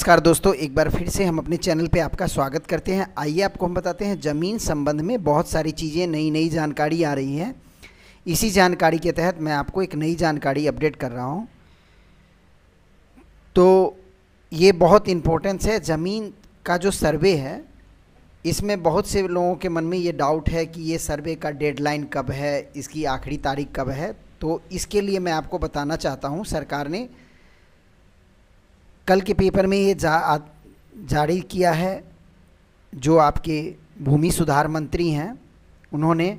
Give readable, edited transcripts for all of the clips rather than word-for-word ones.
नमस्कार दोस्तों, एक बार फिर से हम अपने चैनल पे आपका स्वागत करते हैं। आइए आपको हम बताते हैं ज़मीन संबंध में बहुत सारी चीज़ें, नई जानकारी आ रही हैं। इसी जानकारी के तहत मैं आपको एक नई जानकारी अपडेट कर रहा हूं। तो ये बहुत इम्पोर्टेंस है। ज़मीन का जो सर्वे है, इसमें बहुत से लोगों के मन में ये डाउट है कि ये सर्वे का डेडलाइन कब है, इसकी आखिरी तारीख कब है। तो इसके लिए मैं आपको बताना चाहता हूँ, सरकार ने कल के पेपर में ये जारी किया है, जो आपके भूमि सुधार मंत्री हैं उन्होंने,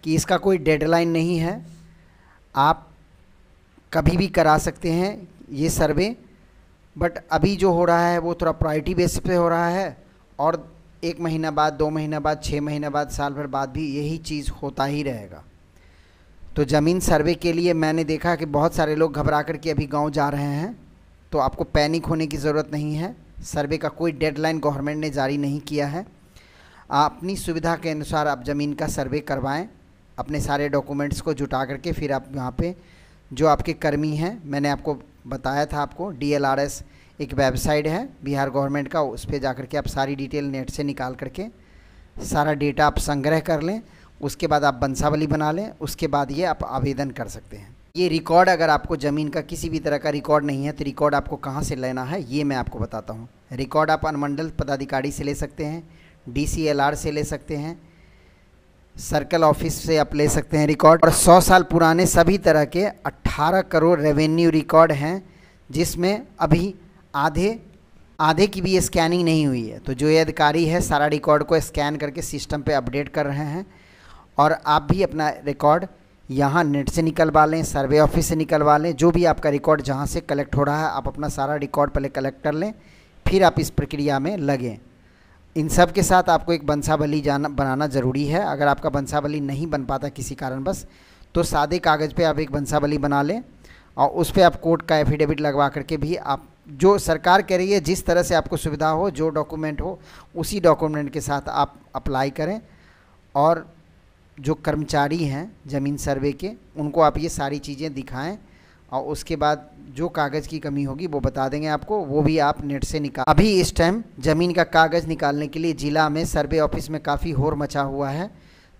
कि इसका कोई डेडलाइन नहीं है, आप कभी भी करा सकते हैं ये सर्वे। बट अभी जो हो रहा है वो थोड़ा प्रायोरिटी बेसिस पे हो रहा है, और 1 महीना बाद, 2 महीना बाद, 6 महीना बाद, साल भर बाद भी यही चीज़ होता ही रहेगा। तो ज़मीन सर्वे के लिए मैंने देखा कि बहुत सारे लोग घबरा कर के अभी गाँव जा रहे हैं। तो आपको पैनिक होने की ज़रूरत नहीं है। सर्वे का कोई डेडलाइन गवर्नमेंट ने जारी नहीं किया है। आप अपनी सुविधा के अनुसार आप ज़मीन का सर्वे करवाएं, अपने सारे डॉक्यूमेंट्स को जुटा करके। फिर आप यहाँ पे जो आपके कर्मी हैं, मैंने आपको बताया था, आपको DLRS एक वेबसाइट है बिहार गवर्नमेंट का, उस पर जा कर के आप सारी डिटेल नेट से निकाल करके सारा डेटा आप संग्रह कर लें। उसके बाद आप वंशावली बना लें, उसके बाद ये आप आवेदन कर सकते हैं। ये रिकॉर्ड, अगर आपको ज़मीन का किसी भी तरह का रिकॉर्ड नहीं है तो रिकॉर्ड आपको कहाँ से लेना है ये मैं आपको बताता हूँ। रिकॉर्ड आप अनुमंडल पदाधिकारी से ले सकते हैं, DCLR से ले सकते हैं, सर्कल ऑफिस से आप ले सकते हैं रिकॉर्ड। और 100 साल पुराने सभी तरह के 18 करोड़ रेवेन्यू रिकॉर्ड हैं, जिसमें अभी आधे की भी स्कैनिंग नहीं हुई है। तो जो ये अधिकारी है सारा रिकॉर्ड को स्कैन करके सिस्टम पे अपडेट कर रहे हैं। और आप भी अपना रिकॉर्ड यहाँ नेट से निकलवा लें, सर्वे ऑफिस से निकलवा लें। जो भी आपका रिकॉर्ड जहाँ से कलेक्ट हो रहा है, आप अपना सारा रिकॉर्ड पहले कलेक्ट कर लें, फिर आप इस प्रक्रिया में लगें। इन सब के साथ आपको एक वंशावली बनाना ज़रूरी है। अगर आपका वंशावली नहीं बन पाता किसी कारणवश, तो सादे कागज़ पे आप एक वंशावली बना लें, और उस पर आप कोर्ट का एफिडेविट लगवा करके भी आप, जो सरकार कह रही है जिस तरह से आपको सुविधा हो, जो डॉक्यूमेंट हो, उसी डॉक्यूमेंट के साथ आप अप्लाई करें। और जो कर्मचारी हैं ज़मीन सर्वे के, उनको आप ये सारी चीज़ें दिखाएं, और उसके बाद जो कागज़ की कमी होगी वो बता देंगे आपको, वो भी आप नेट से निकाल। अभी इस टाइम ज़मीन का कागज़ निकालने के लिए ज़िला में सर्वे ऑफिस में काफ़ी होड़ मचा हुआ है।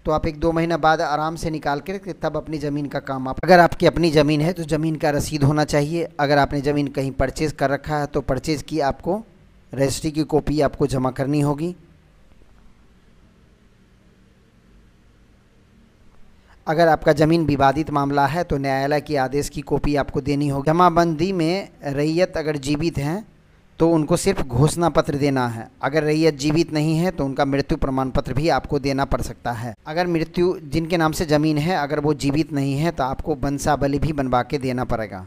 तो आप 1-2 महीना बाद आराम से निकाल कर तब अपनी ज़मीन का काम आप, अगर आपकी अपनी ज़मीन है तो ज़मीन का रसीद होना चाहिए। अगर आपने ज़मीन कहीं परचेज़ कर रखा है तो परचेज़ की आपको रजिस्ट्री की कॉपी आपको जमा करनी होगी। अगर आपका ज़मीन विवादित मामला है तो न्यायालय के आदेश की कॉपी आपको देनी होगी। जमाबंदी में रैयत अगर जीवित हैं तो उनको सिर्फ घोषणा पत्र देना है। अगर रैयत जीवित नहीं है तो उनका मृत्यु प्रमाण पत्र भी आपको देना पड़ सकता है। अगर मृत्यु जिनके नाम से ज़मीन है, अगर वो जीवित नहीं है तो आपको वंशावली भी बनवा के देना पड़ेगा।